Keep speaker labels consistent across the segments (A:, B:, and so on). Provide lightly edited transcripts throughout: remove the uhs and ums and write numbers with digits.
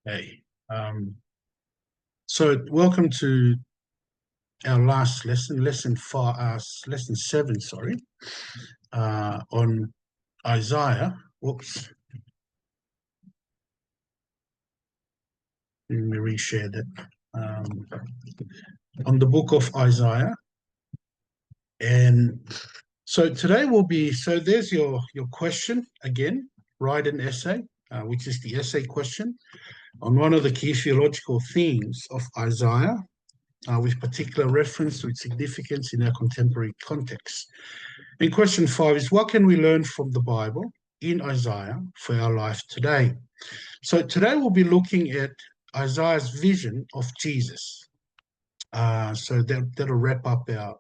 A: Hey, so welcome to our last lesson, lesson 7, sorry, on Isaiah. Whoops, let me reshare that. On the book of Isaiah, and so today will be. So there's your question again. Write an essay, which is the essay question on one of the key theological themes of Isaiah, with particular reference to its significance in our contemporary context. And question 5 is, what can we learn from the Bible in Isaiah for our life today? So today we'll be looking at Isaiah's vision of Jesus. So that'll wrap up our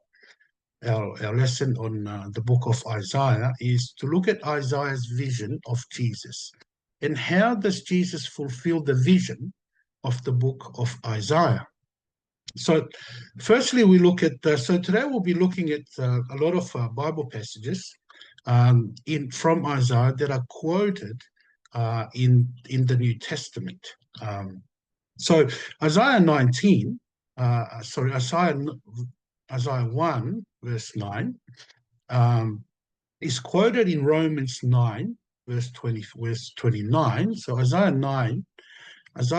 A: lesson on the book of Isaiah, is to look at Isaiah's vision of Jesus. And how does Jesus fulfill the vision of the book of Isaiah? So firstly, we look at, so today we'll be looking at a lot of Bible passages from Isaiah that are quoted in the New Testament. So Isaiah 19, Isaiah 1, verse 9, is quoted in Romans 9, verse 29. So Isaiah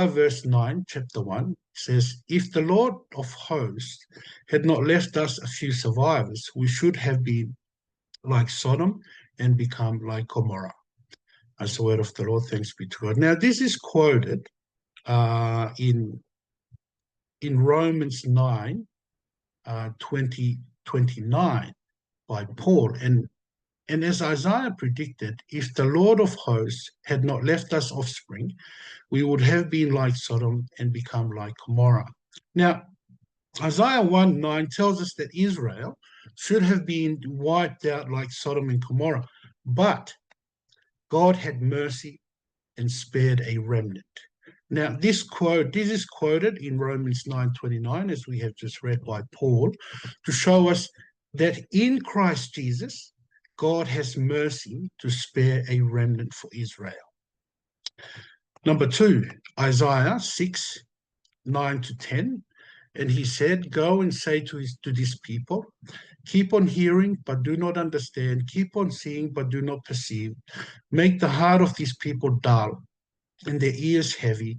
A: verse 9, chapter 1, says, "If the Lord of hosts had not left us a few survivors, we should have been like Sodom and become like Gomorrah." As the word of the Lord, thanks be to God. Now, this is quoted in Romans 9, 29 by Paul. And as Isaiah predicted, if the Lord of hosts had not left us offspring, we would have been like Sodom and become like Gomorrah. Now, Isaiah 1:9 tells us that Israel should have been wiped out like Sodom and Gomorrah, but God had mercy and spared a remnant. Now, this is quoted in Romans 9:29, as we have just read by Paul, to show us that in Christ Jesus, God has mercy to spare a remnant for Israel. Number 2, Isaiah 6:9-10, and he said, "Go and say to this people, keep on hearing, but do not understand. Keep on seeing, but do not perceive. Make the heart of these people dull, and their ears heavy,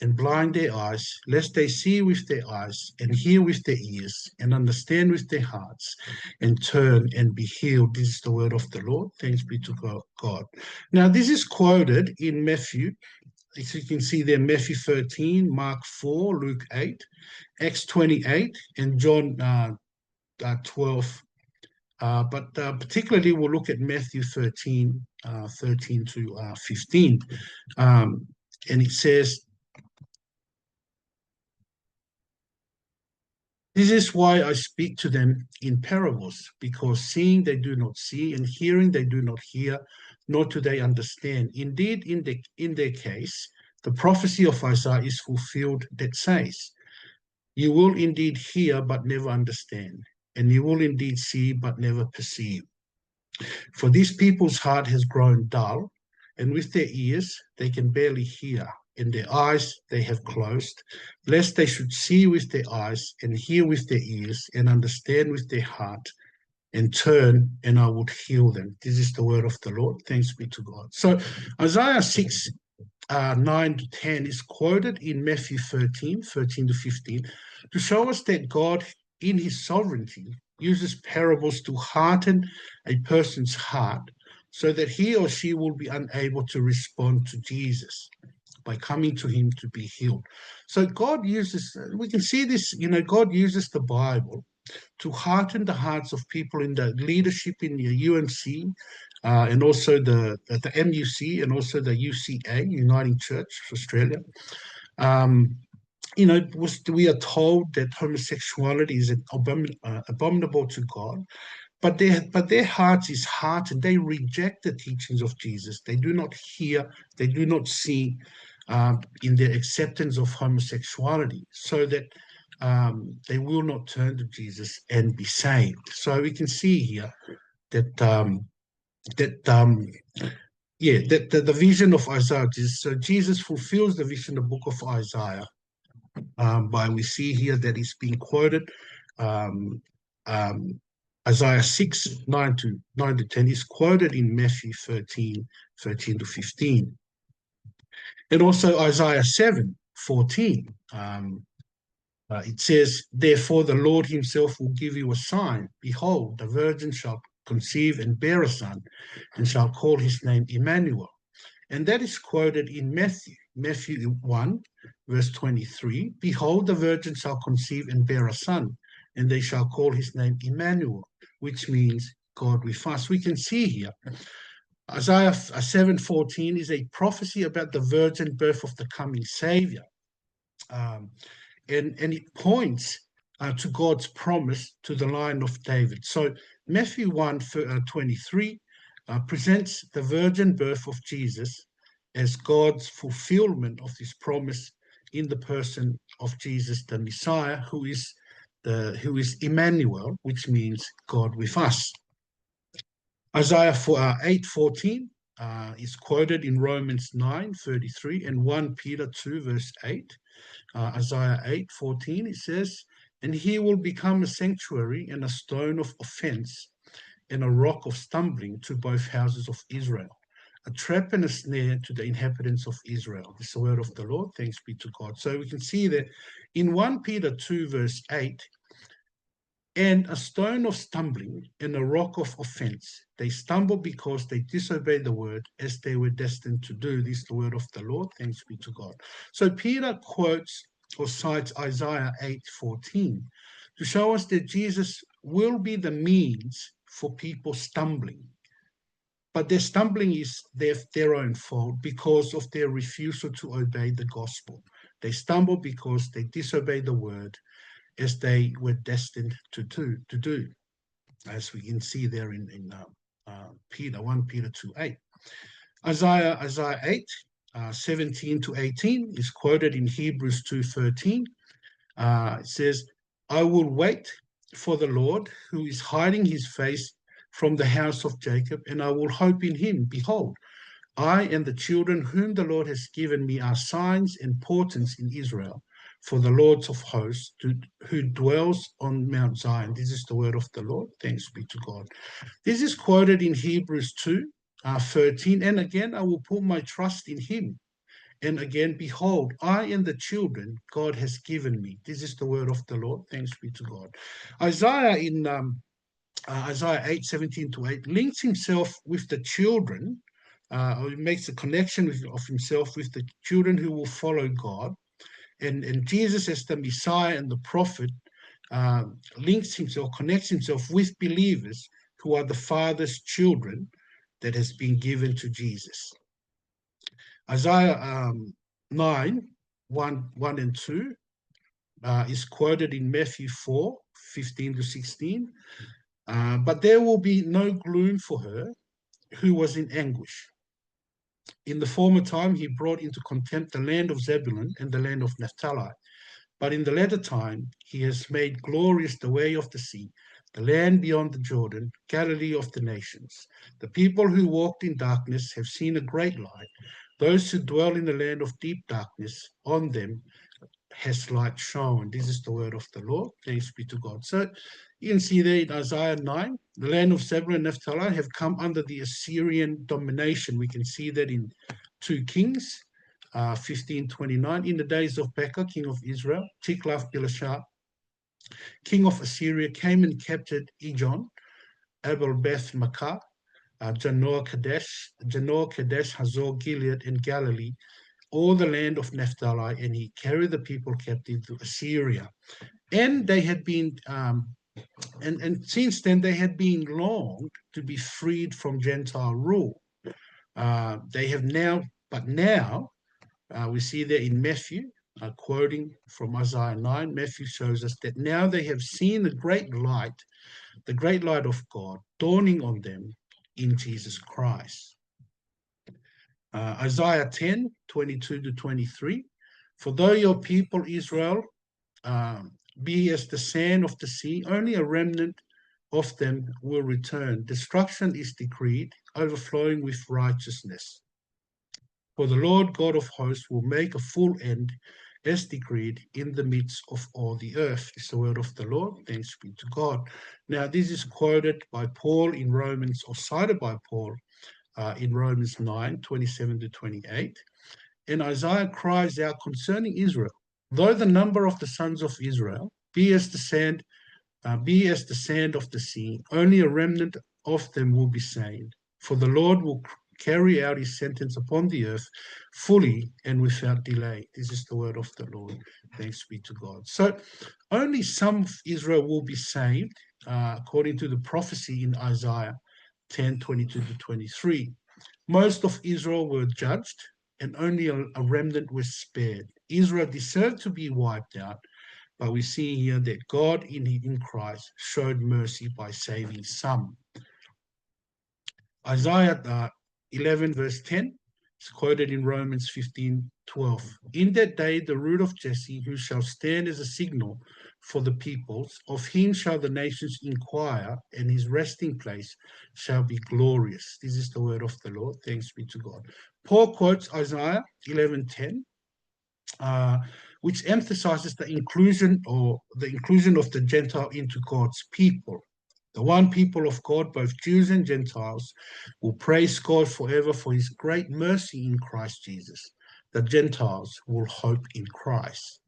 A: and blind their eyes, lest they see with their eyes, and hear with their ears, and understand with their hearts, and turn and be healed." This is the word of the Lord. Thanks be to God. Now, this is quoted in Matthew. As you can see there, Matthew 13, Mark 4, Luke 8, Acts 28, and John 12. But particularly, we'll look at Matthew 13, 13-15. And it says, "This is why I speak to them in parables, because seeing they do not see, and hearing they do not hear, nor do they understand. Indeed, in their case, the prophecy of Isaiah is fulfilled that says, you will indeed hear, but never understand, and you will indeed see, but never perceive. For these people's heart has grown dull, and with their ears they can barely hear, and their eyes they have closed, lest they should see with their eyes, and hear with their ears, and understand with their heart, and turn, and I would heal them." This is the word of the Lord. Thanks be to God. So Isaiah 6, 9-10 is quoted in Matthew 13, 13-15, to show us that God, in his sovereignty, uses parables to hearten a person's heart so that he or she will be unable to respond to Jesus by coming to him to be healed. So God uses, we can see this, God uses the Bible to hearten the hearts of people in the leadership in the UMC, and also the MUC, and also the UCA, Uniting Church of Australia. We are told that homosexuality is abominable to God, but their hearts is hardened. They reject the teachings of Jesus. They do not hear, they do not see in their acceptance of homosexuality, so that they will not turn to Jesus and be saved. So we can see here that Yeah, the vision of Isaiah. So Jesus fulfills the vision, the book of Isaiah. We see here that it's being quoted. Um, um, Isaiah 6, 9 to 10 is quoted in Matthew 13, 13 to 15. And also Isaiah 7, 14. It says, therefore the Lord himself will give you a sign. Behold, the virgin shall conceive and bear a son, and shall call his name Emmanuel. And that is quoted in Matthew 1, verse 23. Behold, the virgin shall conceive and bear a son, and they shall call his name Emmanuel, which means God with us. We can see here, Isaiah 7:14 is a prophecy about the virgin birth of the coming Savior. Um, and it points to God's promise to the line of David. So Matthew 1, 23 presents the virgin birth of Jesus as God's fulfillment of this promise in the person of Jesus, the Messiah, who is Emmanuel, which means God with us. Isaiah 8:14 is quoted in Romans 9:33 and 1 Peter 2, verse 8. Isaiah 8:14, it says, and he will become a sanctuary and a stone of offense and a rock of stumbling to both houses of Israel, a trap and a snare to the inhabitants of Israel. This is the word of the Lord. Thanks be to God. So we can see that in 1 Peter 2, verse 8, and a stone of stumbling and a rock of offense. They stumble because they disobey the word as they were destined to do. This is the word of the Lord. Thanks be to God. So Peter quotes or cites Isaiah 8:14 to show us that Jesus will be the means for people stumbling. But their stumbling is their own fault because of their refusal to obey the gospel. They stumble because they disobey the word as they were destined to do, as we can see there in Peter 1 Peter 2:8. Isaiah 8, 17 to 18 is quoted in Hebrews 2:13. It says, I will wait for the Lord who is hiding his face from the house of Jacob, and I will hope in him. Behold, I and the children whom the Lord has given me are signs and portents in Israel for the Lord of hosts who dwells on Mount Zion. This is the word of the Lord. Thanks be to God. This is quoted in Hebrews 2, 13. And again, I will put my trust in him. And again, behold, I and the children God has given me. This is the word of the Lord. Thanks be to God. Isaiah in Isaiah 8:17 to 8 links himself with the children, or he makes a connection of himself with the children who will follow God. And Jesus as the Messiah and the prophet links himself, connects himself with believers who are the Father's children that has been given to Jesus. Isaiah 9, 1 and 2 is quoted in Matthew 4, 15 to 16. But there will be no gloom for her who was in anguish. In the former time, he brought into contempt the land of Zebulun and the land of Naphtali. But in the latter time, he has made glorious the way of the sea, the land beyond the Jordan, Galilee of the nations. The people who walked in darkness have seen a great light. Those who dwell in the land of deep darkness, on them has light shone. This is the word of the Lord. Thanks be to God. So you can see there in Isaiah 9, the land of Zebulun and Naphtali have come under the Assyrian domination. We can see that in 2 Kings 15:29. In the days of Pekah, king of Israel, Tiglath-Pileser, king of Assyria, came and captured Ijon, Abel-Beth-Maachah, Janoah-Kadesh, Hazor, Gilead, and Galilee, all the land of Naphtali, and he carried the people captive to Assyria. And they had been, and since then they had been longed to be freed from Gentile rule. They have now, but now we see there in Matthew, quoting from Isaiah 9, Matthew shows us that now they have seen the great light of God dawning on them in Jesus Christ. Isaiah 10, 22 to 23. For though your people Israel be as the sand of the sea, only a remnant of them will return. Destruction is decreed, overflowing with righteousness. For the Lord God of hosts will make a full end, as decreed, in the midst of all the earth. Is the word of the Lord. Thanks be to God. Now, this is quoted by Paul in Romans, or cited by Paul in Romans 9:27 to 28. And Isaiah cries out concerning Israel, though the number of the sons of Israel be as the sand of the sea, only a remnant of them will be saved. For the Lord will carry out his sentence upon the earth fully and without delay. This is the word of the Lord. Thanks be to God. So only some of Israel will be saved, according to the prophecy in Isaiah 10:22 to 23. Most of Israel were judged, and only a remnant was spared. Israel deserved to be wiped out, but we see here that God in Christ showed mercy by saving some. Isaiah 11 verse 10 is quoted in Romans 15:12. In that day the root of Jesse, who shall stand as a signal for the peoples, of him shall the nations inquire, and his resting place shall be glorious. This is the word of the Lord. Thanks be to God. Paul quotes Isaiah 11:10, which emphasizes the inclusion of the Gentile into God's people. The one people of God, both Jews and Gentiles, will praise God forever for his great mercy in Christ Jesus. The Gentiles will hope in Christ.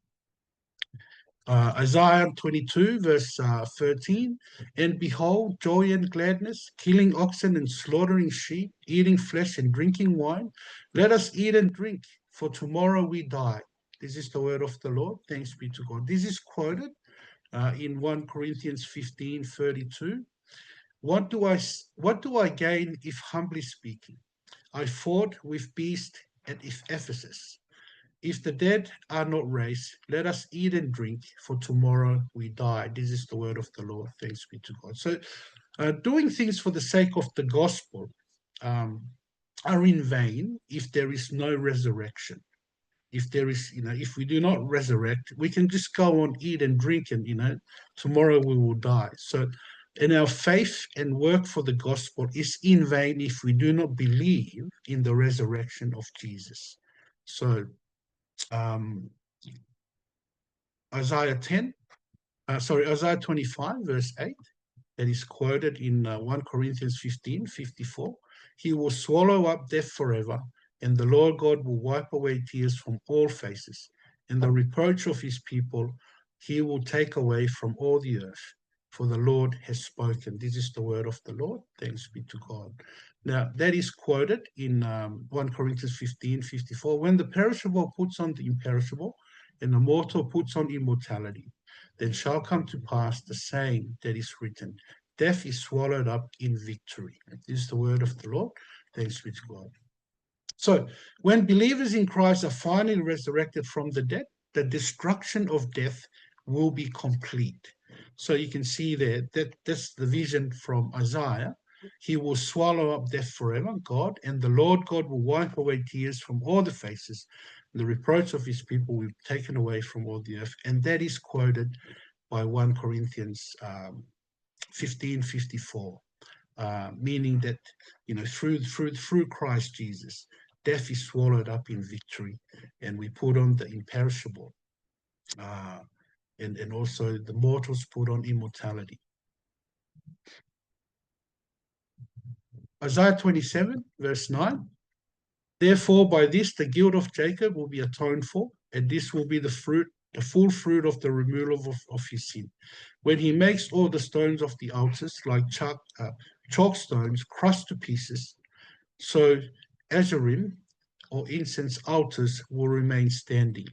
A: Isaiah 22, verse 13, and behold, joy and gladness, killing oxen and slaughtering sheep, eating flesh and drinking wine. Let us eat and drink, for tomorrow we die. This is the word of the Lord. Thanks be to God. This is quoted in 1 Corinthians 15:32. What do I gain if, humbly speaking, I fought with beasts at Ephesus? If the dead are not raised, let us eat and drink, for tomorrow we die. This is the word of the Lord. Thanks be to God. So, doing things for the sake of the gospel are in vain if there is no resurrection. If there is, if we do not resurrect, we can just go on, eat and drink, and, tomorrow we will die. So, and our faith and work for the gospel is in vain if we do not believe in the resurrection of Jesus. So, Isaiah 25, verse 8, that is quoted in 1 Corinthians 15:54. He will swallow up death forever, and the Lord God will wipe away tears from all faces, and the reproach of his people he will take away from all the earth. For the Lord has spoken. This is the word of the Lord. Thanks be to God. Now, that is quoted in 1 Corinthians 15:54. When the perishable puts on the imperishable, and the mortal puts on immortality, then shall come to pass the saying that is written, death is swallowed up in victory. This is the word of the Lord. Thanks be to God. So, when believers in Christ are finally resurrected from the dead, the destruction of death will be complete. So you can see there that that's the vision from Isaiah. He will swallow up death forever, God, and the Lord God will wipe away tears from all the faces. The reproach of his people will be taken away from all the earth. And that is quoted by 1 Corinthians 15:54, meaning that, through Christ Jesus, death is swallowed up in victory, and we put on the imperishable, and also the mortals put on immortality. Isaiah 27, verse 9. Therefore, by this the guilt of Jacob will be atoned for, and this will be the full fruit of the removal of his sin. When he makes all the stones of the altars like chalk stones crushed to pieces, so Azerim, or incense altars, will remain standing.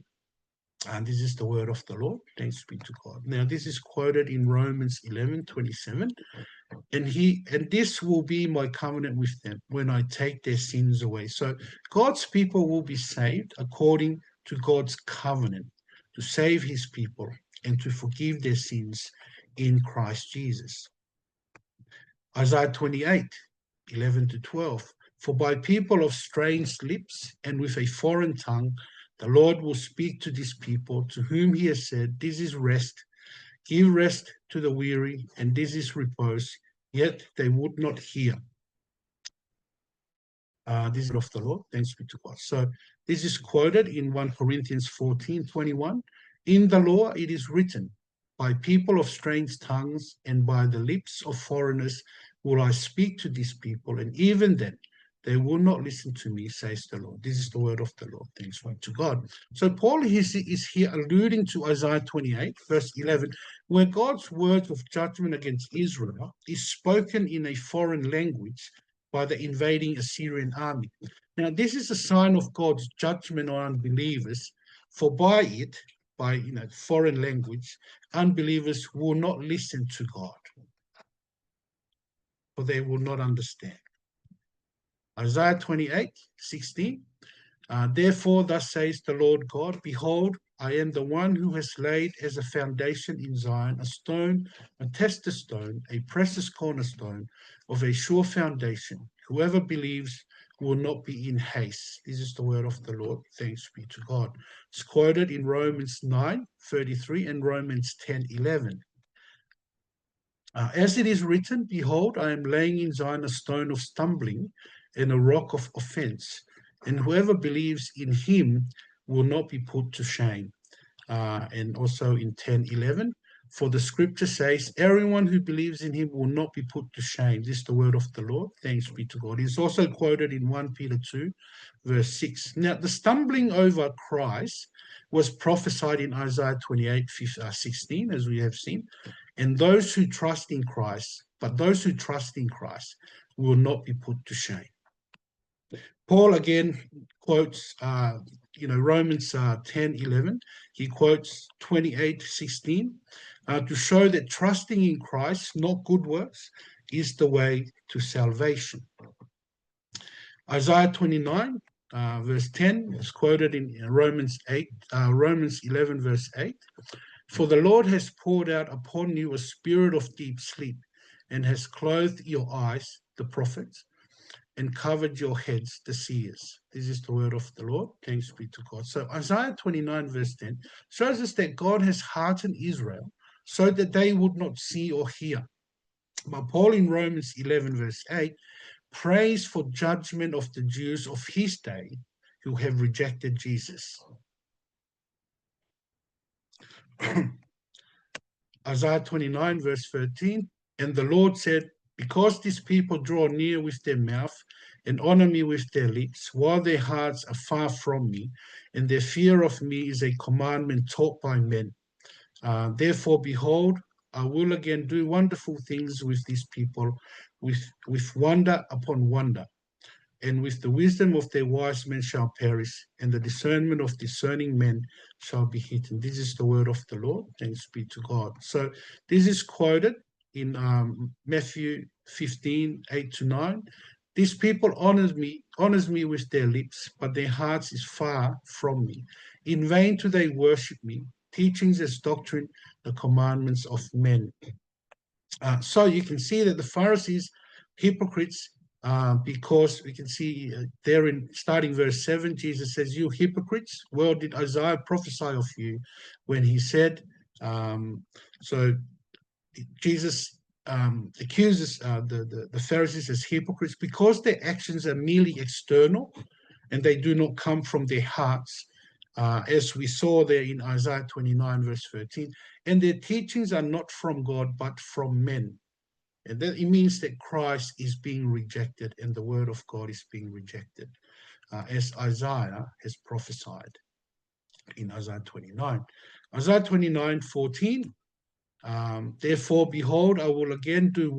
A: And this is the word of the Lord. Thanks be to God. Now, this is quoted in Romans 11:27. And this will be my covenant with them when I take their sins away. So God's people will be saved according to God's covenant to save his people and to forgive their sins in Christ Jesus. Isaiah 28:11 to 12. For by people of strange lips and with a foreign tongue, the Lord will speak to this people, to whom he has said, this is rest, give rest to the weary, and this is repose, yet they would not hear. This is of the Lord. Thanks be to God. So this is quoted in 1 Corinthians 14:21. In the law it is written, by people of strange tongues and by the lips of foreigners will I speak to these people, and even then they will not listen to me, says the Lord. This is the word of the Lord. Thanks be to God. So Paul is here alluding to Isaiah 28, verse 11, where God's words of judgment against Israel is spoken in a foreign language by the invading Assyrian army. Now, this is a sign of God's judgment on unbelievers, for by it, by foreign language, unbelievers will not listen to God, for they will not understand. Isaiah 28:16. Therefore, thus says the Lord God, behold, I am the one who has laid as a foundation in Zion a stone, a tested stone, a precious cornerstone of a sure foundation. Whoever believes will not be in haste. This is the word of the Lord. Thanks be to God. It's quoted in Romans 9:33 and Romans 10:11. As it is written, behold, I am laying in Zion a stone of stumbling and a rock of offense, and whoever believes in him will not be put to shame. And also in 10:11, for the scripture says, everyone who believes in him will not be put to shame. This is the word of the Lord. Thanks be to God. It's also quoted in 1 Peter 2, verse 6. Now, the stumbling over Christ was prophesied in Isaiah 28:16, as we have seen. And those who trust in Christ, but those who trust in Christ will not be put to shame. Paul again quotes, Romans 10:11. He quotes 28:16 to show that trusting in Christ, not good works, is the way to salvation. Isaiah 29, verse 10 is quoted in Romans 11, verse 8. For the Lord has poured out upon you a spirit of deep sleep, and has clothed your eyes, the prophets, and covered your heads, the seers. This is the word of the Lord. Thanks be to God. So Isaiah 29, verse 10 shows us that God has hardened Israel so that they would not see or hear. But Paul in Romans 11, verse 8, prays for judgment of the Jews of his day who have rejected Jesus. Isaiah 29, verse 13, and the Lord said, because these people draw near with their mouth and honor me with their lips, while their hearts are far from me, and their fear of me is a commandment taught by men. Therefore, behold, I will again do wonderful things with these people, with wonder upon wonder. And with the wisdom of their wise men shall perish, and the discernment of discerning men shall be hidden. This is the word of the Lord. Thanks be to God. So this is quoted in Matthew 15:8-9. These people honors me with their lips, but their hearts is far from me. In vain do they worship me, teachings as doctrine, the commandments of men. So you can see that the Pharisees, hypocrites, because we can see there in starting verse 7, Jesus says, you hypocrites, well did Isaiah prophesy of you when he said, so Jesus accuses the Pharisees as hypocrites because their actions are merely external and they do not come from their hearts, as we saw there in Isaiah 29, verse 13, and their teachings are not from God, but from men. And that it means that Christ is being rejected and the word of God is being rejected, as Isaiah has prophesied in Isaiah 29. Isaiah 29:14, therefore, behold, I will again do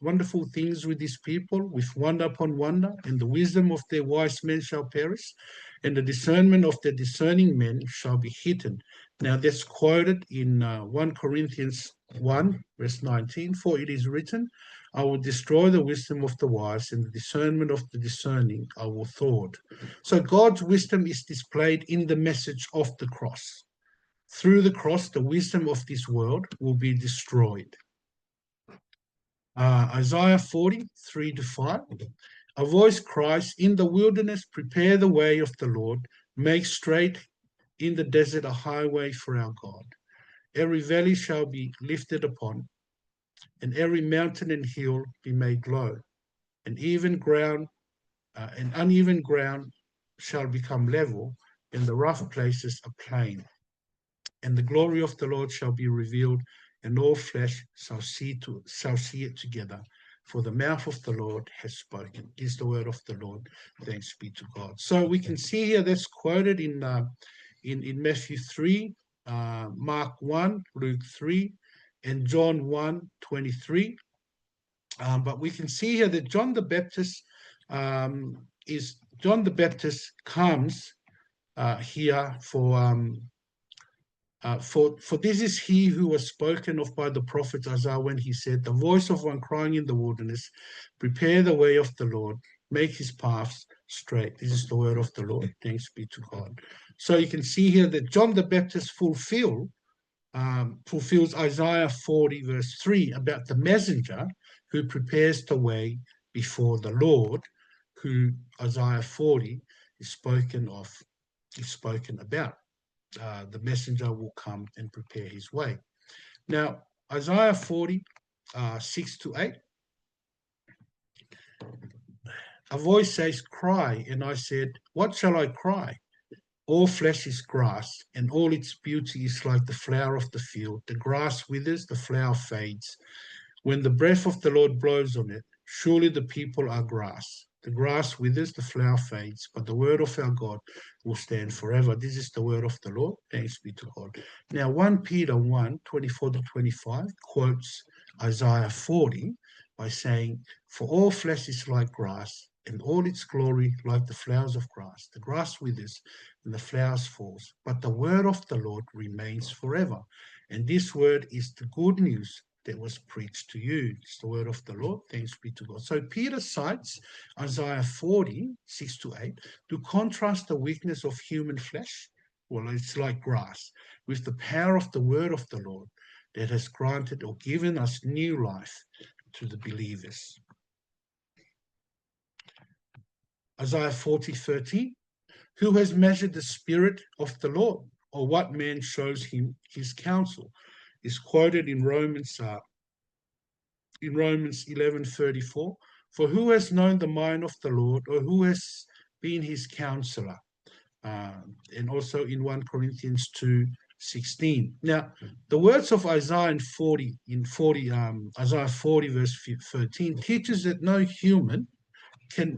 A: wonderful things with these people, with wonder upon wonder, and the wisdom of their wise men shall perish, and the discernment of their discerning men shall be hidden. Now that's quoted in 1 Corinthians 1, verse 19, for it is written, I will destroy the wisdom of the wise, and the discernment of the discerning I will thwart. So God's wisdom is displayed in the message of the cross. Through the cross, the wisdom of this world will be destroyed. Isaiah 40:3-5. A voice cries, in the wilderness, prepare the way of the Lord, make straight in the desert a highway for our God. Every valley shall be lifted upon, and every mountain and hill be made low, and even ground and uneven ground shall become level, and the rough places a plain. And the glory of the Lord shall be revealed, and all flesh shall see it together. For the mouth of the Lord has spoken. Is the word of the Lord. Thanks be to God. So we can see here that's quoted in Matthew 3, Mark 1, Luke 3, and John 1:23. But we can see here that John the Baptist comes here for this is he who was spoken of by the prophet Isaiah when he said, the voice of one crying in the wilderness, prepare the way of the Lord, make his paths straight. This is the word of the Lord. Thanks be to God. So you can see here that John the Baptist fulfills Isaiah 40 verse 3 about the messenger who prepares the way before the Lord, who Isaiah 40 is spoken about. The messenger will come and prepare his way. Now, Isaiah 40, 6 to 8, a voice says, cry. And I said, what shall I cry? All flesh is grass, and all its beauty is like the flower of the field. The grass withers, the flower fades. When the breath of the Lord blows on it, surely the people are grass. The grass withers, the flower fades, but the word of our God will stand forever. This is the word of the Lord. Thanks be to God. Now, 1 Peter 1, 24 to 25 quotes Isaiah 40 by saying, for all flesh is like grass, and all its glory like the flowers of grass. The grass withers and the flowers falls, but the word of the Lord remains forever. And this word is the good news that was preached to you. It's the word of the Lord. Thanks be to God. So Peter cites Isaiah 40, 6 to 8, to contrast the weakness of human flesh, well, it's like grass, with the power of the word of the Lord that has granted or given us new life to the believers. Isaiah 40, 13, who has measured the spirit of the Lord, or what man shows him his counsel, is quoted in Romans 11:34. For who has known the mind of the Lord, or who has been his counselor? And also in 1 Corinthians 2:16. Now, the words of Isaiah 40, Isaiah 40 verse 13 teaches that no human can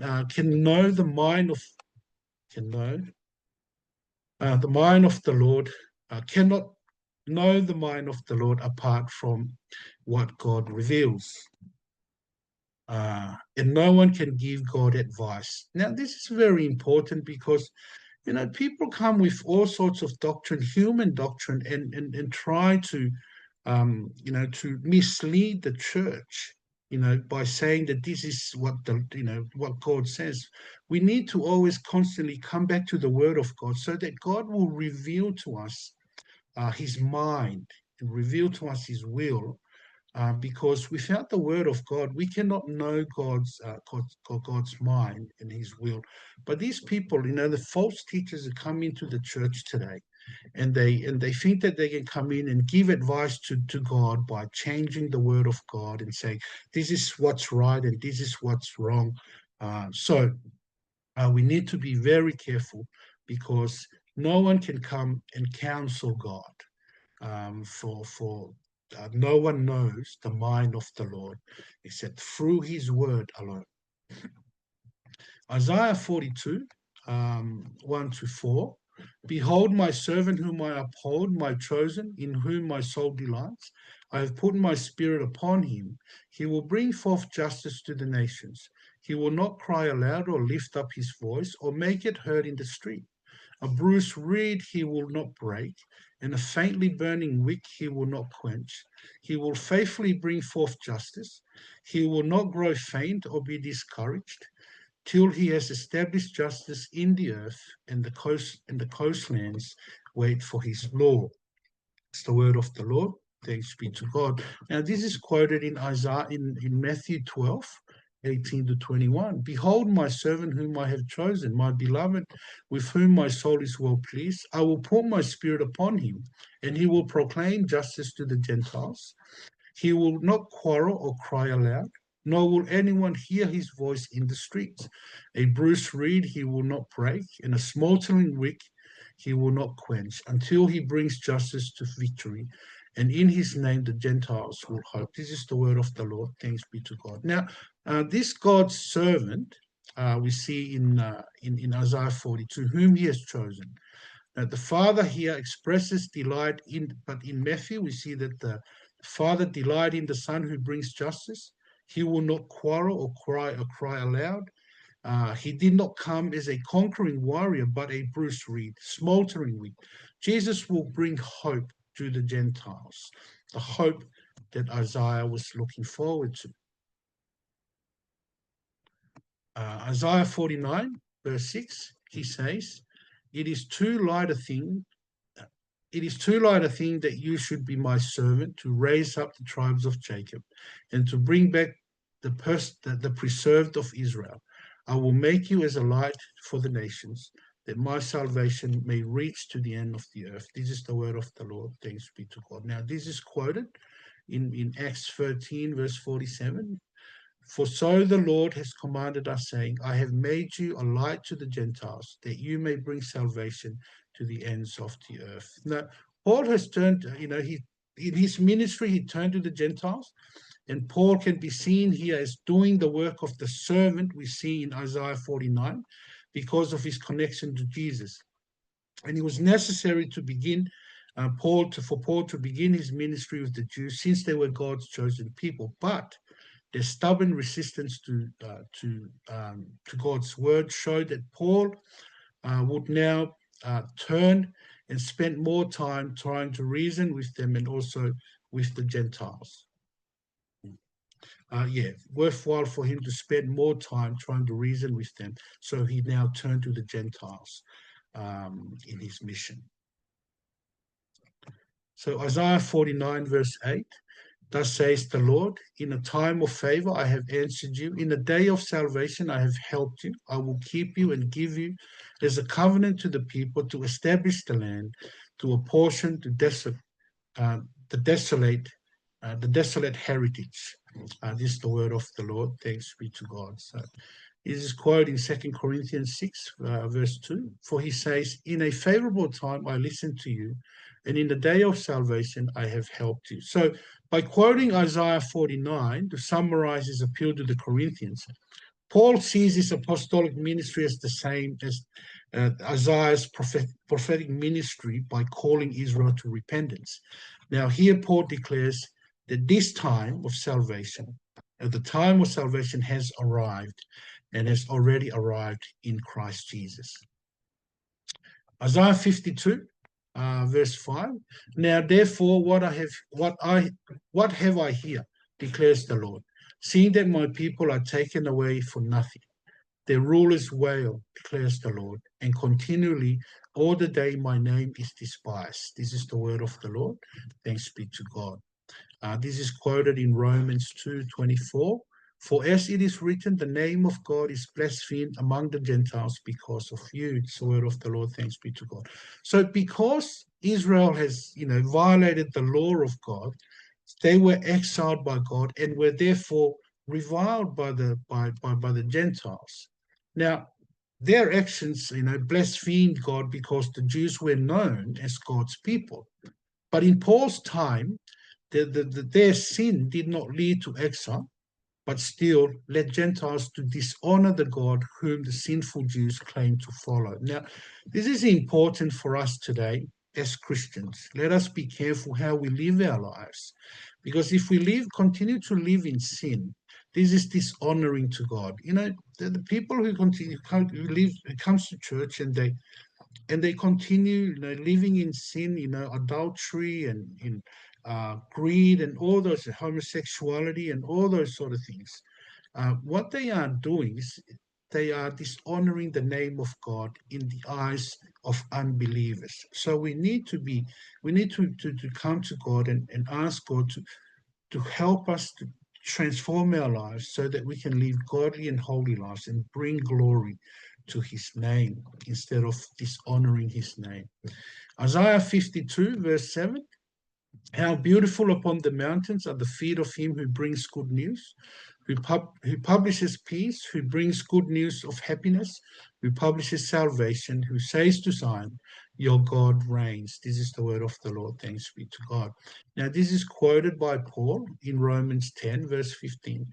A: know the mind of the mind of the Lord, cannot know the mind of the Lord apart from what God reveals. And no one can give God advice. Now, this is very important because, people come with all sorts of doctrine, human doctrine, and try to, to mislead the church, by saying that this is what what God says. We need to always constantly come back to the Word of God so that God will reveal to us his mind and reveal to us his will, because without the word of God, we cannot know God's mind and his will. But these people, the false teachers that come into the church today, and they think that they can come in and give advice to God by changing the word of God and saying, this is what's right and this is what's wrong. So we need to be very careful, because no one can come and counsel God. For no one knows the mind of the Lord except through his word alone. Isaiah 42, 1 to 4. Behold, my servant whom I uphold, my chosen, in whom my soul delights. I have put my spirit upon him. He will bring forth justice to the nations. He will not cry aloud or lift up his voice or make it heard in the street. A bruised reed he will not break, and a faintly burning wick he will not quench. He will faithfully bring forth justice. He will not grow faint or be discouraged, till he has established justice in the earth, and the coastlands wait for his law. It's the word of the Lord. Thanks be to God. Now, this is quoted in Isaiah in Matthew 12, 18 to 21. Behold, my servant whom I have chosen, my beloved, with whom my soul is well pleased. I will pour my spirit upon him, and he will proclaim justice to the Gentiles. He will not quarrel or cry aloud, nor will anyone hear his voice in the streets. A bruised reed he will not break, and a smoldering wick he will not quench, until he brings justice to victory. And in his name the Gentiles will hope. This is the word of the Lord. Thanks be to God. Now, this God's servant, we see in Isaiah 42, whom he has chosen. The Father here expresses delight but in Matthew we see that the Father delight in the Son who brings justice. He will not quarrel or cry aloud. He did not come as a conquering warrior, but a bruised reed, smoldering reed. Jesus will bring hope to the Gentiles, the hope that Isaiah was looking forward to. Isaiah 49, verse 6, he says, It is too light a thing that you should be my servant to raise up the tribes of Jacob and to bring back the preserved of Israel. I will make you as a light for the nations, that my salvation may reach to the end of the earth. This is the word of the Lord. Thanks be to God. Now, this is quoted in Acts 13, verse 47. For so the Lord has commanded us, saying, I have made you a light to the Gentiles, that you may bring salvation to the ends of the earth. Now, Paul has turned, in his ministry, he turned to the Gentiles, and Paul can be seen here as doing the work of the servant we see in Isaiah 49 because of his connection to Jesus. And it was necessary to begin for Paul to begin his ministry with the Jews, since they were God's chosen people. But their stubborn resistance to God's word showed that Paul would now turn and spend more time trying to reason with them and also with the Gentiles. Worthwhile for him to spend more time trying to reason with them. So he now turned to the Gentiles in his mission. So Isaiah 49, verse 8, thus says the Lord, in a time of favor I have answered you. In a day of salvation I have helped you. I will keep you and give you as a covenant to the people, to establish the land, to apportion the desolate heritage. This is the word of the Lord. Thanks be to God. So this is quoted in 2 Corinthians 6, verse 2. For he says, in a favorable time I listened to you, and in the day of salvation I have helped you. So by quoting Isaiah 49 to summarize his appeal to the Corinthians, Paul sees his apostolic ministry as the same as Isaiah's prophetic ministry by calling Israel to repentance. Now here Paul declares that this time of salvation, the time of salvation has arrived and has already arrived in Christ Jesus. Isaiah 52, verse 5. Now therefore what have I here, declares the Lord, seeing that my people are taken away for nothing. Their rulers wail, declares the Lord, and continually all the day my name is despised. This is the word of the Lord. Thanks be to God. This is quoted in Romans 2:24. For as it is written, the name of God is blasphemed among the Gentiles because of you. It's the word of the Lord. Thanks be to God. So because Israel has, violated the law of God, they were exiled by God and were therefore reviled by the Gentiles. Now, their actions, blasphemed God because the Jews were known as God's people. But in Paul's time, their sin did not lead to exile, but still led Gentiles to dishonor the God whom the sinful Jews claim to follow. Now, this is important for us today as Christians. Let us be careful how we live our lives, because if we continue to live in sin, this is dishonoring to God. The people who comes to church and they continue, living in sin, adultery and in greed and all those, homosexuality and all those sort of things. What they are doing is they are dishonoring the name of God in the eyes of unbelievers. So we need to come to God and ask God to help us to transform our lives so that we can live godly and holy lives and bring glory to his name instead of dishonoring his name. Isaiah 52, verse 7. How beautiful upon the mountains are the feet of him who brings good news, who publishes peace, who brings good news of happiness, who publishes salvation, who says to Zion, your God reigns. This is the word of the Lord. Thanks be to God. Now, this is quoted by Paul in Romans 10, verse 15.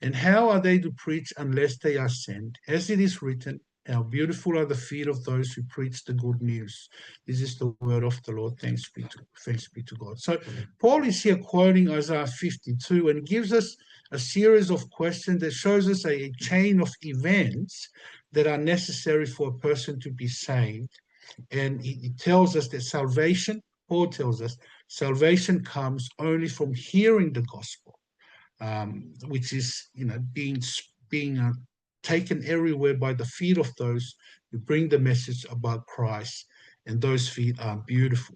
A: And how are they to preach unless they are sent? As it is written, how beautiful are the feet of those who preach the good news. This is the word of the Lord. Thanks be to God. So Paul is here quoting Isaiah 52 and gives us a series of questions that shows us a chain of events that are necessary for a person to be saved. And he tells us that salvation, Paul tells us, salvation comes only from hearing the gospel, which is, being taken everywhere by the feet of those who bring the message about Christ, and those feet are beautiful.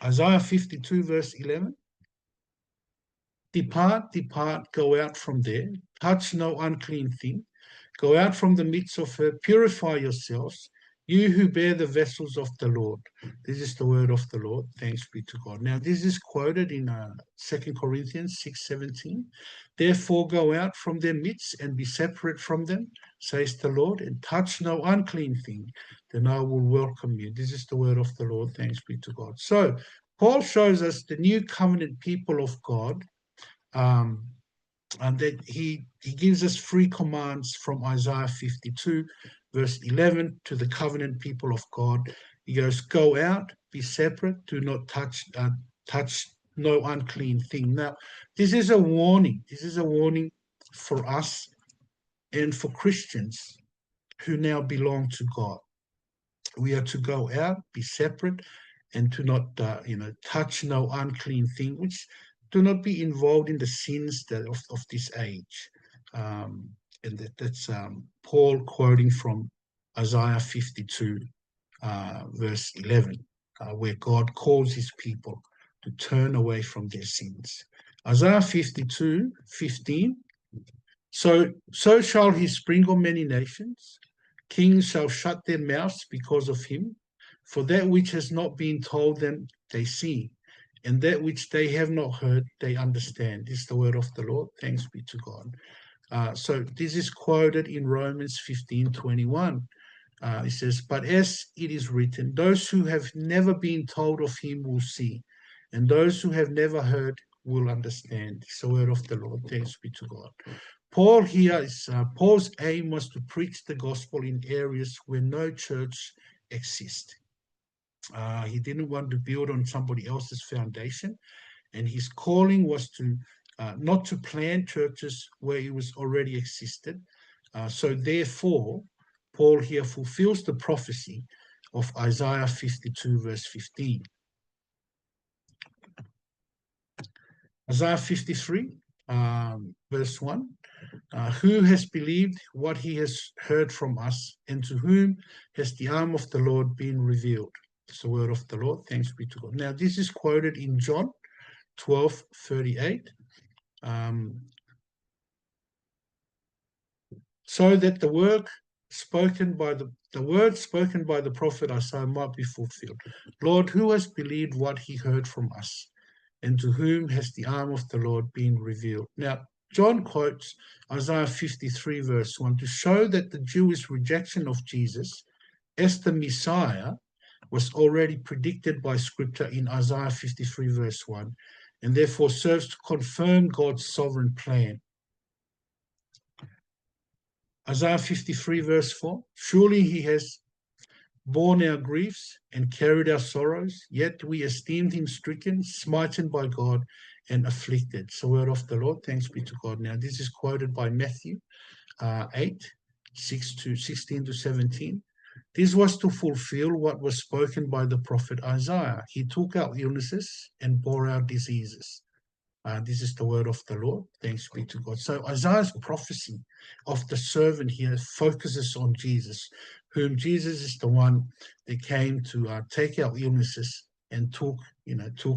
A: Isaiah 52, verse 11. Depart, depart, go out from there, touch no unclean thing, go out from the midst of her, purify yourselves, you who bear the vessels of the Lord. This is the word of the Lord. Thanks be to God. Now, this is quoted in 2 Corinthians 6:17. Therefore, go out from their midst and be separate from them, says the Lord, and touch no unclean thing, then I will welcome you. This is the word of the Lord. Thanks be to God. So, Paul shows us the new covenant people of God, um, and that he gives us 3 commands from Isaiah 52, verse 11, to the covenant people of God. He goes, go out, be separate, do not touch no unclean thing. Now, this is a warning. This is a warning for us and for Christians who now belong to God. We are to go out, be separate, and to not, touch no unclean thing, which do not be involved in the sins of this age. And that's Paul quoting from Isaiah 52, verse 11, where God calls his people to turn away from their sins. Isaiah 52, 15. So shall he sprinkle many nations. Kings shall shut their mouths because of him. For that which has not been told them, they see. And that which they have not heard, they understand. This is the word of the Lord. Thanks be to God. So this is quoted in Romans 15:21. It says, but as it is written, those who have never been told of him will see, and those who have never heard will understand. It's the word of the Lord. Thanks be to God. Paul here Paul's aim was to preach the gospel in areas where no church exists. He didn't want to build on somebody else's foundation, and his calling was to not to plant churches where it was already existed. So therefore, Paul here fulfills the prophecy of Isaiah 52, verse 15. Isaiah 53, verse 1. Who has believed what he has heard from us, and to whom has the arm of the Lord been revealed? It's the word of the Lord. Thanks be to God. Now, this is quoted in John 12:38. So that the word spoken by the prophet Isaiah might be fulfilled. Lord, who has believed what he heard from us, and to whom has the arm of the Lord been revealed? Now, John quotes Isaiah 53, verse 1, to show that the Jewish rejection of Jesus as the Messiah was already predicted by Scripture in Isaiah 53, verse 1, and therefore serves to confirm God's sovereign plan. Isaiah 53, verse 4, surely he has borne our griefs and carried our sorrows, yet we esteemed him stricken, smitten by God, and afflicted. It's the word of the Lord. Thanks be to God. Now, this is quoted by Matthew 8, 16 to 17. This was to fulfill what was spoken by the prophet Isaiah. He took our illnesses and bore our diseases. This is the word of the Lord. Thanks be to God. So Isaiah's prophecy of the servant here focuses on Jesus, whom Jesus is the one that came to take our illnesses and took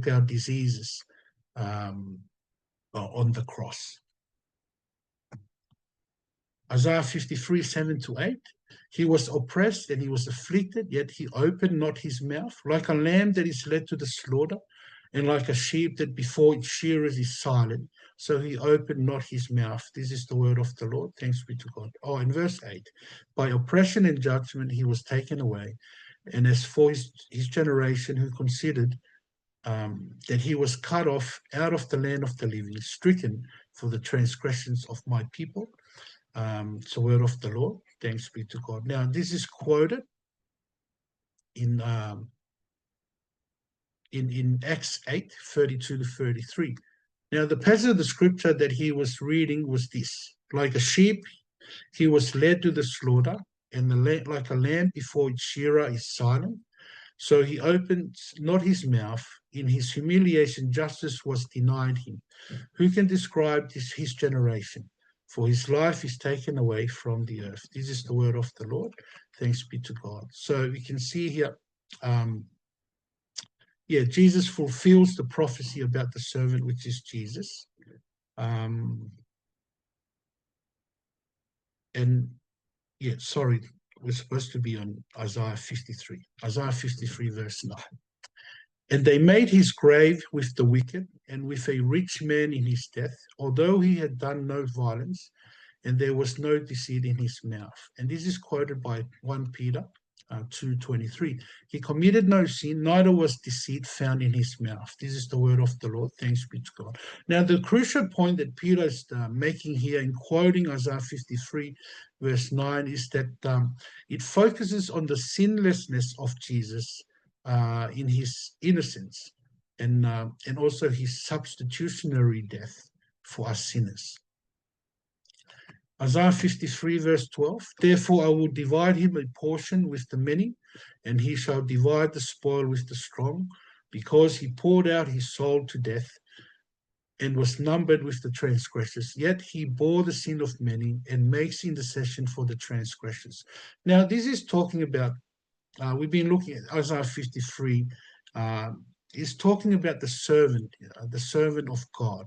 A: our diseases on the cross. Isaiah 53, 7 to 8. He was oppressed and he was afflicted, yet he opened not his mouth. Like a lamb that is led to the slaughter, and like a sheep that before its shearers is silent, so he opened not his mouth. This is the word of the Lord. Thanks be to God. Oh, in verse 8, by oppression and judgment he was taken away. And as for his generation who considered that he was cut off out of the land of the living, stricken for the transgressions of my people. It's the word of the Lord. Thanks be to God. Now, this is quoted in Acts 8, 32 to 33. Now, the passage of the scripture that he was reading was this: like a sheep, he was led to the slaughter, and like a lamb before its shearer is silent, so he opened not his mouth. In his humiliation, justice was denied him. Who can describe his generation? For his life is taken away from the earth. This is the word of the Lord. Thanks be to God. So we can see here, Jesus fulfills the prophecy about the servant, which is Jesus. We're supposed to be on Isaiah 53. Isaiah 53, verse 9. And they made his grave with the wicked and with a rich man in his death, although he had done no violence, and there was no deceit in his mouth. And this is quoted by 1 Peter 2:23. He committed no sin, neither was deceit found in his mouth. This is the word of the Lord. Thanks be to God. Now, the crucial point that Peter is making here in quoting Isaiah 53, verse 9, is that it focuses on the sinlessness of Jesus in his innocence and also his substitutionary death for us sinners. Isaiah 53, verse 12, therefore I will divide him a portion with the many, and he shall divide the spoil with the strong, because he poured out his soul to death and was numbered with the transgressors. Yet he bore the sin of many and makes intercession for the transgressors. Now, this is talking about, we've been looking at Isaiah 53, is talking about the servant of God.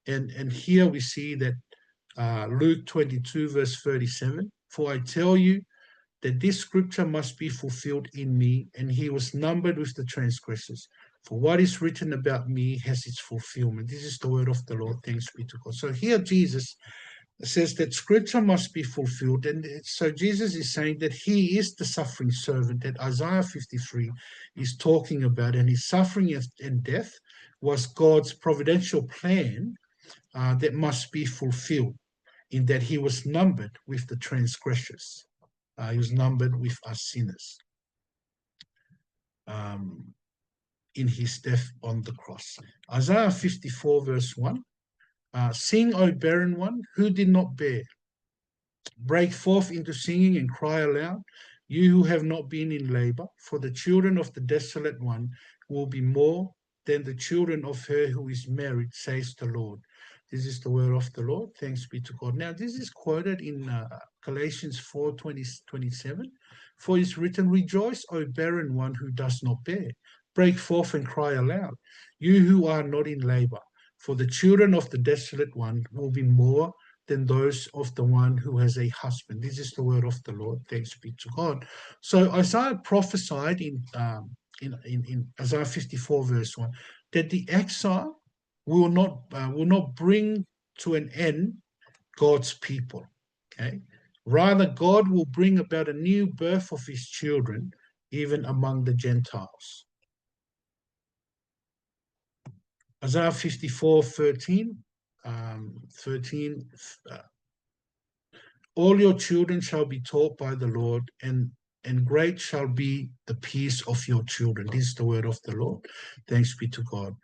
A: And here we see that Luke 22, verse 37, for I tell you that this scripture must be fulfilled in me, and he was numbered with the transgressors. For what is written about me has its fulfillment. This is the word of the Lord. Thanks be to God. So here Jesus says that scripture must be fulfilled. And so Jesus is saying that he is the suffering servant that Isaiah 53 is talking about, and his suffering and death was God's providential plan that must be fulfilled, in that he was numbered with the transgressors. He was numbered with us sinners in his death on the cross. Isaiah 54, verse 1, sing, O barren one, who did not bear. Break forth into singing and cry aloud, you who have not been in labor, for the children of the desolate one will be more than the children of her who is married, says the Lord. This is the word of the Lord. Thanks be to God. Now, this is quoted in Galatians 4, 27. For it is written, rejoice, O barren one who does not bear. Break forth and cry aloud, you who are not in labor, for the children of the desolate one will be more than those of the one who has a husband. This is the word of the Lord. Thanks be to God. So Isaiah prophesied in Isaiah 54, verse 1, that the exile will not bring to an end God's people. Okay, rather God will bring about a new birth of his children, even among the Gentiles. Isaiah 54, 13. All your children shall be taught by the Lord, and great shall be the peace of your children. This is the word of the Lord. Thanks be to God.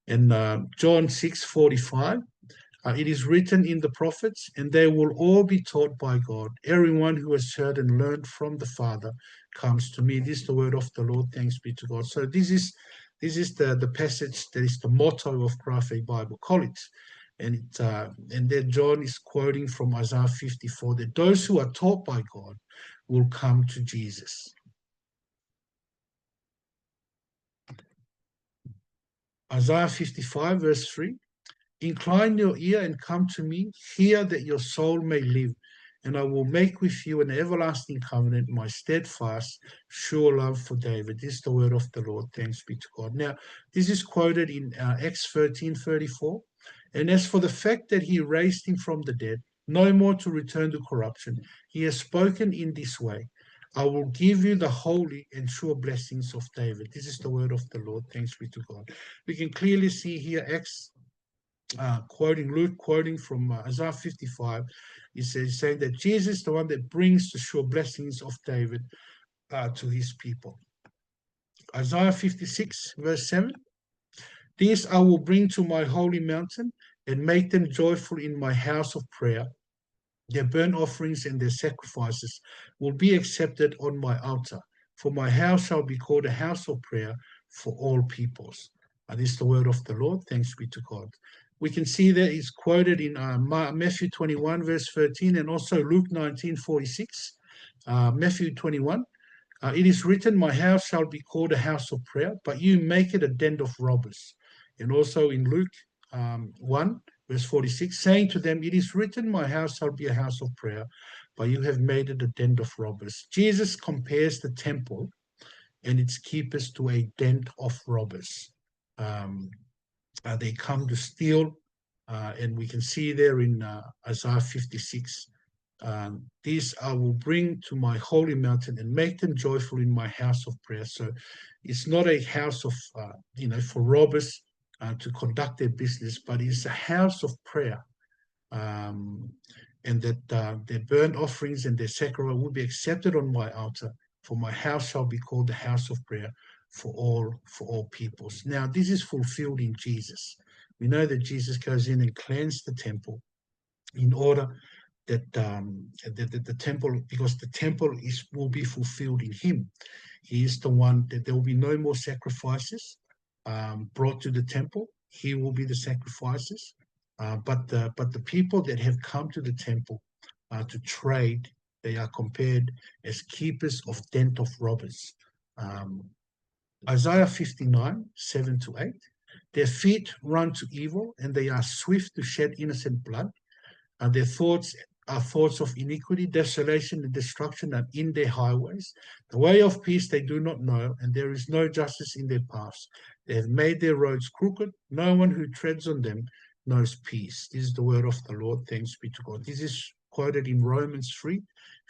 A: And John 6:45, it is written in the prophets, and they will all be taught by God. Everyone who has heard and learned from the Father comes to me. This is the word of the Lord. Thanks be to God. So this is the passage that is the motto of Graphe Bible College. And then John is quoting from Isaiah 54, that those who are taught by God will come to Jesus. Isaiah 55, verse 3, incline your ear and come to me, hear that your soul may live. and I will make with you an everlasting covenant, my steadfast, sure love for David. This is the word of the Lord. Thanks be to God. Now, this is quoted in Acts 13:34. And as for the fact that he raised him from the dead, no more to return to corruption, he has spoken in this way: I will give you the holy and sure blessings of David. This is the word of the Lord. Thanks be to God. We can clearly see here Acts quoting Luke, quoting from Isaiah 55, he says, saying that Jesus is the one that brings the sure blessings of David to his people. Isaiah 56, verse 7, these I will bring to my holy mountain and make them joyful in my house of prayer. Their burnt offerings and their sacrifices will be accepted on my altar, for my house shall be called a house of prayer for all peoples. This is the word of the Lord. Thanks be to God. We can see that it's quoted in Matthew 21, verse 13, and also Luke 19:46. Matthew 21, it is written, my house shall be called a house of prayer, but you make it a den of robbers. And also in Luke 1, verse 46, saying to them, it is written, my house shall be a house of prayer, but you have made it a den of robbers. Jesus compares the temple and its keepers to a den of robbers. They come to steal, and we can see there in Isaiah 56, these I will bring to my holy mountain and make them joyful in my house of prayer. So it's not a house of, for robbers to conduct their business, but it's a house of prayer. And that their burnt offerings and their sacrifice will be accepted on my altar, for my house shall be called the house of prayer for all peoples. Now, this is fulfilled in Jesus. We know that Jesus goes in and cleanses the temple in order that the temple, because the temple will be fulfilled in him. He is the one that there will be no more sacrifices brought to the temple. He will be the sacrifices. But the people that have come to the temple to trade, they are compared as keepers of den of robbers. Isaiah 59, 7-8. Their feet run to evil, and they are swift to shed innocent blood. Their thoughts are thoughts of iniquity, desolation, and destruction are in their highways. The way of peace they do not know, and there is no justice in their paths. They have made their roads crooked. No one who treads on them knows peace. This is the word of the Lord. Thanks be to God. This is quoted in Romans 3,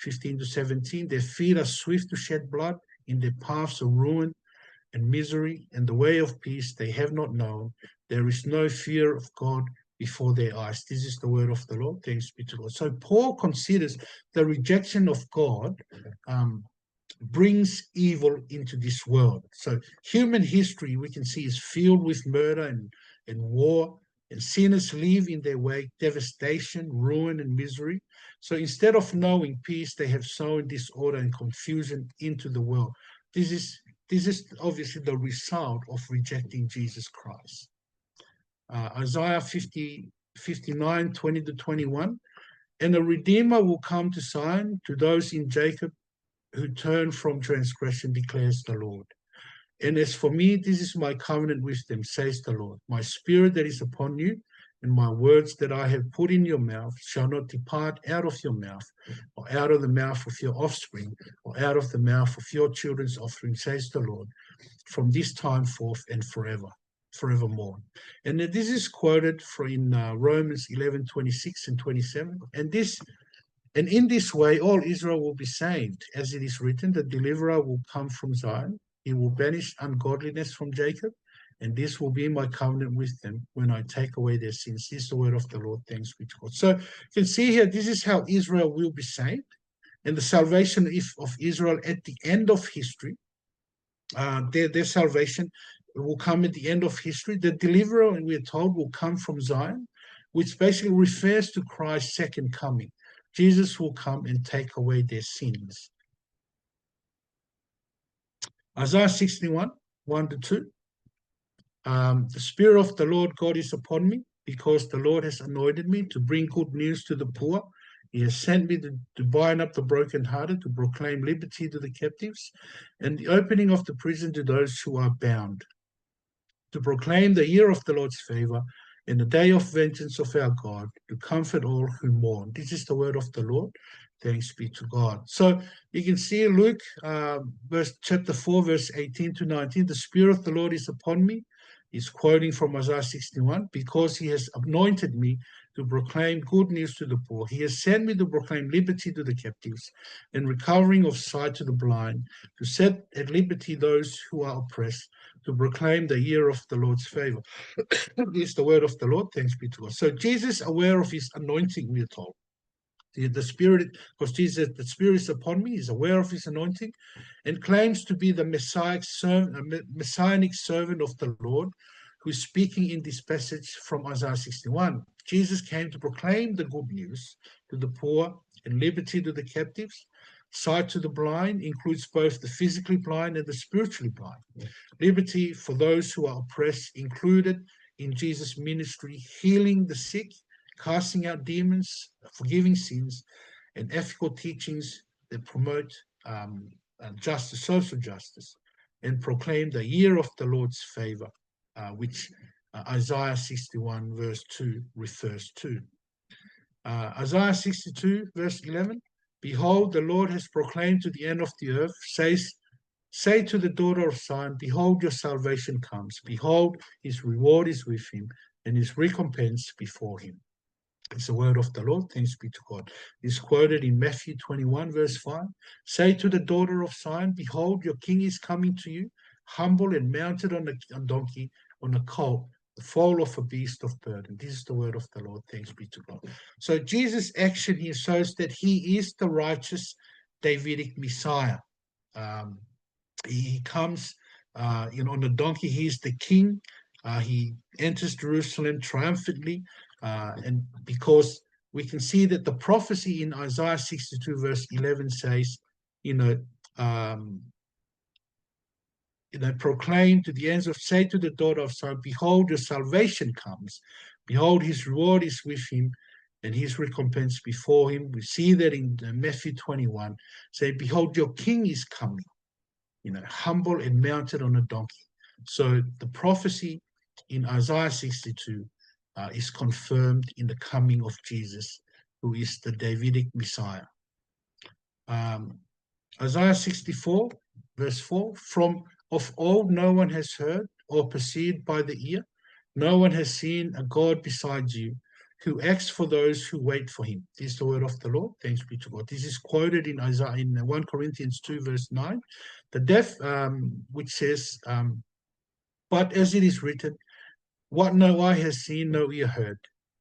A: 15-17. Their feet are swift to shed blood. In their paths are ruin and misery, and the way of peace they have not known. There is no fear of God before their eyes. This is the word of the Lord. Thanks be to God. So Paul considers the rejection of God brings evil into this world. So human history, we can see, is filled with murder and war, and sinners live in their way devastation, ruin, and misery. So instead of knowing peace, they have sown disorder and confusion into the world. This is obviously the result of rejecting Jesus Christ. Isaiah 59, 20-21, and a Redeemer will come to Zion, to those in Jacob who turn from transgression, declares the Lord. And as for me, this is my covenant with them, says the Lord. My spirit that is upon you, and my words that I have put in your mouth shall not depart out of your mouth, or out of the mouth of your offspring, or out of the mouth of your children's offspring, says the Lord, from this time forth and forevermore. And this is quoted in Romans 11:26-27. And in this way, all Israel will be saved. As it is written, the deliverer will come from Zion. He will banish ungodliness from Jacob, and this will be my covenant with them when I take away their sins. This is the word of the Lord. Thanks be to God. So you can see here, this is how Israel will be saved, and the salvation of Israel at the end of history. Their salvation will come at the end of history. The deliverer, and we're told, will come from Zion, which basically refers to Christ's second coming. Jesus will come and take away their sins. Isaiah 61, 1-2. The Spirit of the Lord God is upon me, because the Lord has anointed me to bring good news to the poor. He has sent me to bind up the brokenhearted, to proclaim liberty to the captives, and the opening of the prison to those who are bound, to proclaim the year of the Lord's favor in the day of vengeance of our God, to comfort all who mourn. This is the word of the Lord. Thanks be to God. So you can see Luke chapter 4, verse 18 to 19. The Spirit of the Lord is upon me. He's quoting from Isaiah 61, because he has anointed me to proclaim good news to the poor. He has sent me to proclaim liberty to the captives and recovering of sight to the blind, to set at liberty those who are oppressed, to proclaim the year of the Lord's favor. This is the word of the Lord. Thanks be to God. So Jesus, aware of his anointing, we are told. The Spirit, because Jesus, the Spirit is upon me, he's aware of his anointing, and claims to be the messianic servant of the Lord, who's speaking in this passage from Isaiah 61. Jesus came to proclaim the good news to the poor and liberty to the captives. Sight to the blind includes both the physically blind and the spiritually blind. Liberty for those who are oppressed included in Jesus' ministry, healing the sick, casting out demons, forgiving sins, and ethical teachings that promote justice, social justice, and proclaim the year of the Lord's favor, which Isaiah 61 verse 2 refers to. Isaiah 62 verse 11, behold, the Lord has proclaimed to the end of the earth, say to the daughter of Zion, behold, your salvation comes. Behold, his reward is with him, and his recompense before him. It's the word of the Lord. Thanks be to God. It's quoted in Matthew 21, verse 5. Say to the daughter of Zion, behold, your king is coming to you, humble and mounted on a donkey, on a colt, the foal of a beast of burden. This is the word of the Lord. Thanks be to God. So Jesus' action here shows that he is the righteous Davidic Messiah. He comes on the donkey. He's the king. He enters Jerusalem triumphantly, and because we can see that the prophecy in Isaiah 62 verse 11 says, proclaim to the ends of, say to the daughter of Zion, behold, your salvation comes. Behold, his reward is with him, and his recompense before him. We see that in Matthew 21, say, behold, your king is coming. Humble and mounted on a donkey. So the prophecy in Isaiah 62 is confirmed in the coming of Jesus, who is the Davidic Messiah. Isaiah 64, verse 4, from of old no one has heard or perceived by the ear, no one has seen a God besides you, who acts for those who wait for him. This is the word of the Lord. Thanks be to God. This is quoted in Isaiah in 1 Corinthians 2, verse 9. The deaf, which says, but as it is written, what no eye has seen, no ear heard,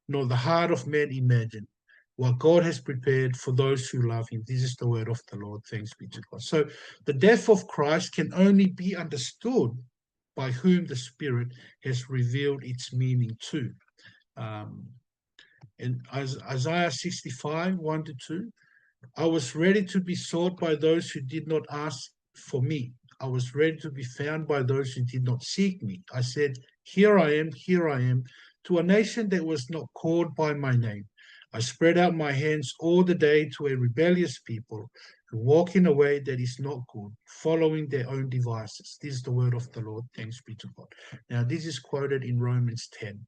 A: nor the heart of man imagined, what God has prepared for those who love him. This is the word of the Lord. Thanks be to God. So the death of Christ can only be understood by whom the Spirit has revealed its meaning to. In Isaiah 65, 1 to 2, I was ready to be sought by those who did not ask for me. I was ready to be found by those who did not seek me. I said, here I am, to a nation that was not called by my name. I spread out my hands all the day to a rebellious people who walk in a way that is not good, following their own devices. This is the word of the Lord. Thanks be to God. Now, this is quoted in Romans 10,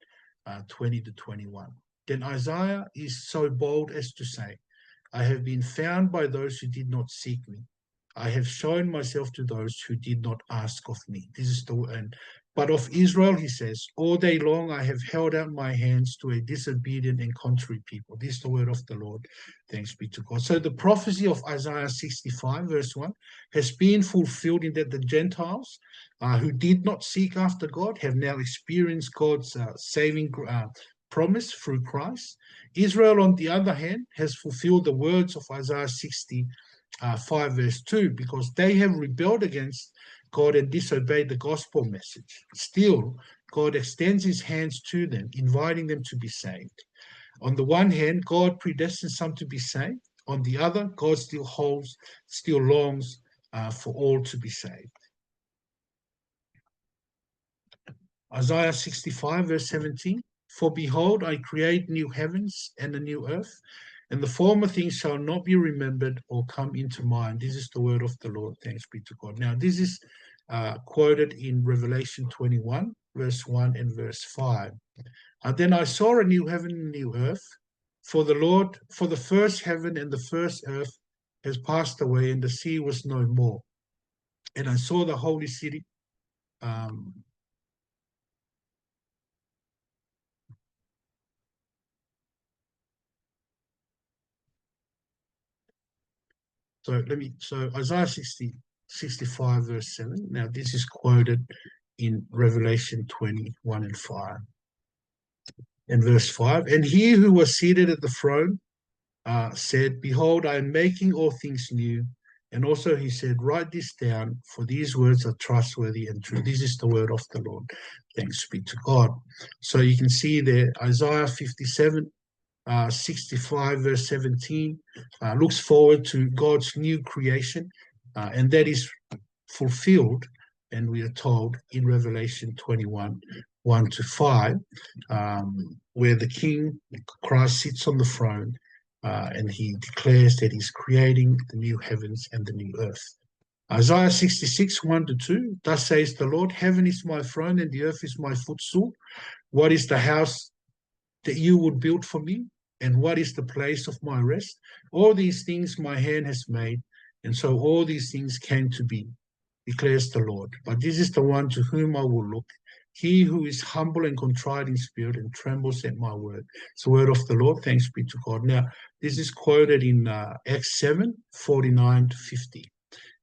A: 20 to 21. Then Isaiah is so bold as to say, I have been found by those who did not seek me. I have shown myself to those who did not ask of me. This is the end. But of Israel, he says, all day long I have held out my hands to a disobedient and contrary people. This is the word of the Lord. Thanks be to God. So the prophecy of Isaiah 65, verse 1, has been fulfilled in that the Gentiles who did not seek after God have now experienced God's saving promise through Christ. Israel, on the other hand, has fulfilled the words of Isaiah 65, verse 2, because they have rebelled against God and disobeyed the gospel message. Still, God extends his hands to them, inviting them to be saved. On the one hand, God predestines some to be saved. On the other, God still longs for all to be saved. Isaiah 65, verse 17, for behold, I create new heavens and a new earth, and the former things shall not be remembered or come into mind. This is the word of the Lord. Thanks be to God. Now, this is quoted in Revelation 21, verse 1 and verse 5. And then I saw a new heaven and a new earth, for the first heaven and the first earth has passed away, and the sea was no more. And I saw the holy city. So Isaiah 65 verse 7. Now this is quoted in Revelation 21 and 5. And verse 5, and he who was seated at the throne said, behold, I am making all things new. And also he said, write this down, for these words are trustworthy and true. This is the word of the Lord. Thanks be to God. So you can see there, Isaiah 57, 65 verse 17, looks forward to God's new creation, and that is fulfilled, and we are told in Revelation 21, 1 to 5, where the King, Christ, sits on the throne, and he declares that he's creating the new heavens and the new earth. Isaiah 66, 1 to 2, thus says the Lord, heaven is my throne and the earth is my footstool. What is the house that you would build for me? And what is the place of my rest? All these things my hand has made, and so all these things came to be, declares the Lord. But this is the one to whom I will look, he who is humble and contrite in spirit and trembles at my word. It's the word of the Lord. Thanks be to God. Now, this is quoted in Acts 7, 49 to 50.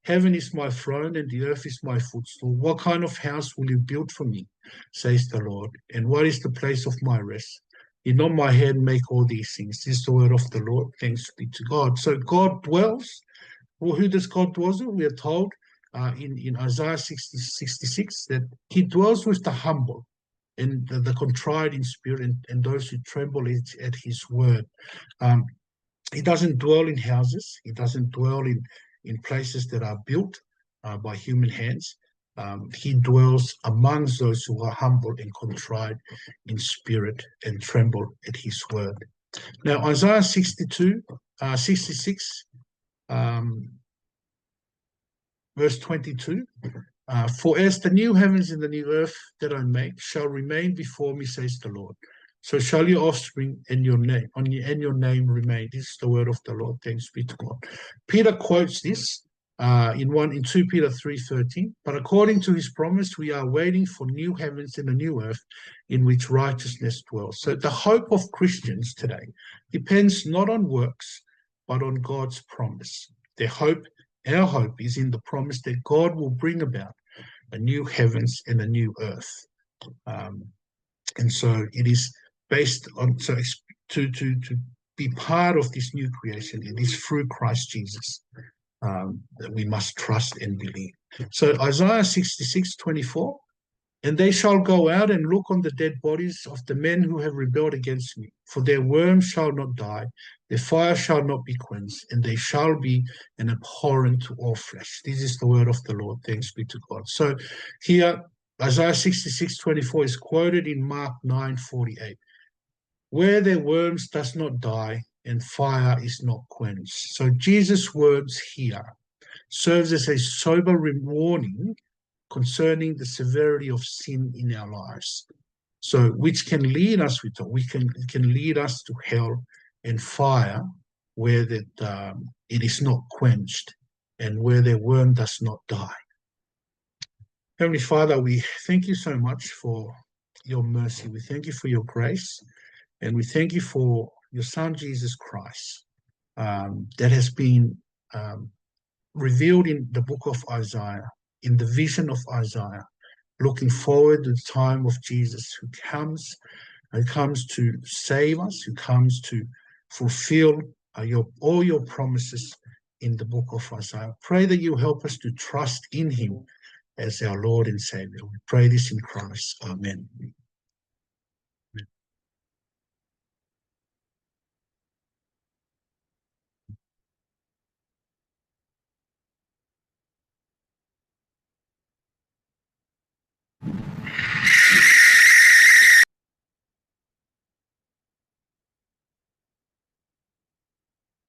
A: Heaven is my throne and the earth is my footstool. What kind of house will you build for me, says the Lord? And what is the place of my rest? Did not my hand make all these things? This is the word of the Lord. Thanks be to God. So God dwells. Well, who does God dwell with? We are told in Isaiah 66 that he dwells with the humble and the contrite in spirit and those who tremble at his word. He doesn't dwell in houses. He doesn't dwell in places that are built by human hands. He dwells amongst those who are humble and contrite in spirit and tremble at his word. Now, Isaiah 66, verse 22, for as the new heavens and the new earth that I make shall remain before me, says the Lord, so shall your offspring and your name remain. This is the word of the Lord. Thanks be to God. Peter quotes this in 2 Peter 3:13. But according to his promise, we are waiting for new heavens and a new earth in which righteousness dwells. So the hope of Christians today depends not on works, but on God's promise. Our hope is in the promise that God will bring about a new heavens and a new earth. And so it is based on, so to be part of this new creation, it is through Christ Jesus that we must trust and believe. So Isaiah 66:24, and they shall go out and look on the dead bodies of the men who have rebelled against me, for their worm shall not die, their fire shall not be quenched, and they shall be an abhorrent to all flesh. This is the word of the Lord. Thanks be to God. So here, Isaiah 66:24 is quoted in Mark 9:48, where their worms does not die and fire is not quenched. So Jesus' words here serves as a sober warning concerning the severity of sin in our lives. So which can lead us can lead us to hell and fire where that it is not quenched and where their worm does not die. Heavenly Father, we thank you so much for your mercy. We thank you for your grace, and we thank you for your Son, Jesus Christ, that has been revealed in the book of Isaiah, in the vision of Isaiah, looking forward to the time of Jesus who comes to save us, who comes to fulfill all your promises in the book of Isaiah. Pray that you help us to trust in him as our Lord and Savior. We pray this in Christ. Amen.